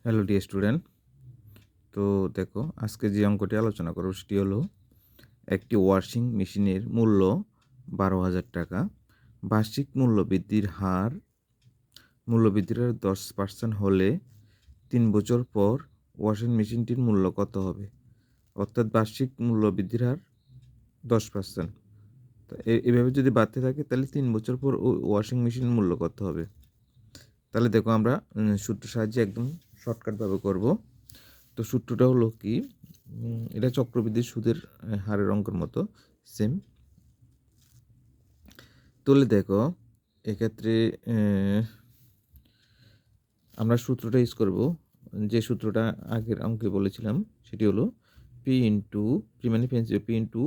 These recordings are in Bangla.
Hello dear student. তো দেখো, আজকে যে অঙ্কটি আলোচনা করব সেটি হলো একটি ওয়াশিং মেশিনের মূল্য 12,000 টাকা। বার্ষিক মূল্যবৃদ্ধির হার 10% হলে 3 বছর পর ওয়াশিং মেশিনটির মূল্য কত হবে? অর্থাৎ বার্ষিক মূল্যবৃদ্ধির হার 10%। তো এভাবে যদি বাড়তে থাকে তাহলে 3 বছর পর ওয়াশিং মেশিনের মূল্য কত হবে? তাহলে দেখো, আমরা সূত্রের সাহায্যে একদম শর্টকাটভাবে করব। তো সূত্রটা হলো কি, এটা চক্রবৃদ্ধি সুদের হারের অঙ্কের মতো সেম। তাহলে দেখো, এক্ষেত্রে আমরা সূত্রটা ইউজ করব, যে সূত্রটা আগের অঙ্কে বলেছিলাম সেটি হলো পি মানে প্রিন্সিপাল পি ইন্টু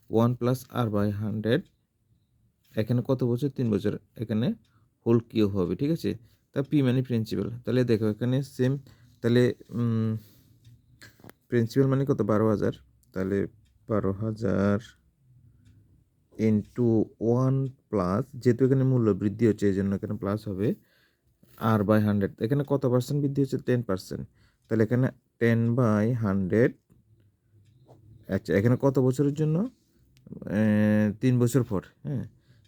1+r/100। এখানে কত বছর? 3 বছর। এখানে হোল কিউব হবে, ঠিক আছে। তা পি মানে প্রিন্সিপাল। তাহলে দেখো এখানে সেম। তাহলে প্রিন্সিপাল মানে কত? 12,000। তাহলে 12,000 ইন্টু 1 প্লাস, যেহেতু এখানে মূল্য বৃদ্ধি হচ্ছে এই জন্য এখানে প্লাস হবে, r/100। এখানে কত পার্সেন্ট বৃদ্ধি হচ্ছে? 10%। তাহলে এখানে 10/100। আচ্ছা, এখানে কত বছরের জন্য? 3 বছর পর। হ্যাঁ,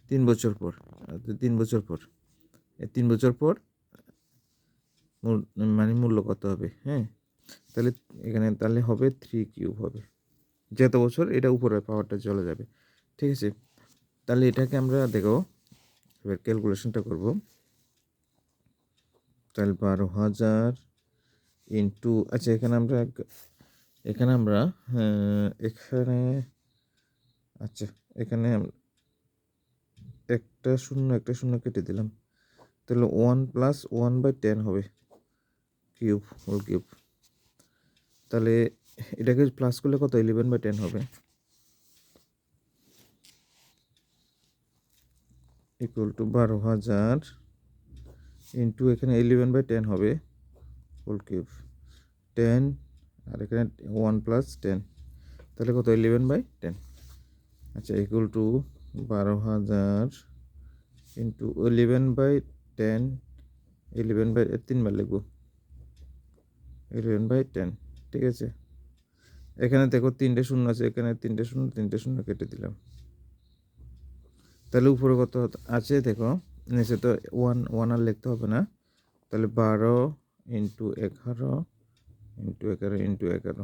3 বছর পর। 3 বছর পর, 3 বছর পর মানে মূল্য কত হবে? হ্যাঁ, তাহলে এখানে তাহলে হবে 3³ হবে। যত বছর এটা উপরের পাওয়ারটা চলে যাবে, ঠিক আছে। তাহলে এটাকে আমরা দেখো, এবার ক্যালকুলেশনটা করব। তাহলে 12,000 ইন্টু, আচ্ছা এখানে আমরা এখানে আচ্ছা এখানে একটা শূন্য কেটে দিলাম। তাহলে 1+1/10 হবে, কিউব, হোল কিউব। তাহলে এটাকে প্লাস করলে কত? 11/10 হবে, ইকুয়াল টু 12,000 ইন্টু এখানে 11/10 হবে, হোল কিউব, 10, আর এখানে 1+10, তাহলে কত? 11/10। আচ্ছা, ইকুয়াল টু 12,000 ইন্টু 11/10, 3বার লিখবো, 11/10, ঠিক আছে। এখানে দেখো 3টে শূন্য আছে, এখানে 3টে শূন্য কেটে দিলাম। তাহলে উপরে কত আছে দেখো, নিচে তো 1 আর লিখতে হবে না। তাহলে 12 ইন্টু 11 ইন্টু 11 ইন্টু 11।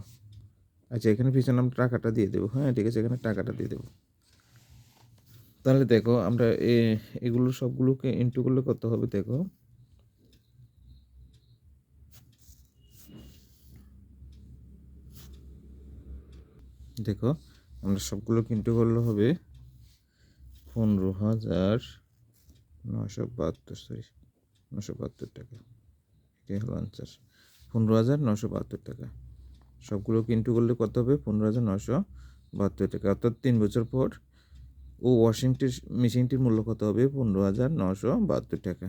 আচ্ছা, এখানে পিছনে আমরা টাকাটা দিয়ে দেবো। হ্যাঁ, ঠিক আছে, এখানে টাকাটা দিয়ে দেবো। তাহলে দেখো, আমরা এগুলো সবগুলোকে ইন্টু করলে কত হবে দেখো। দেখো, আমরা সবগুলোকে ইন্টু করলে হবে 15,972 টাকা। এটাই হলো আনসার, 15,972 টাকা। সবগুলোকে ইন্টু করলে কত হবে? 15,972 টাকা। অর্থাৎ 3 বছর পর ওয়াশিং মেশিনটির মূল্য কত হবে? 15,972 টাকা।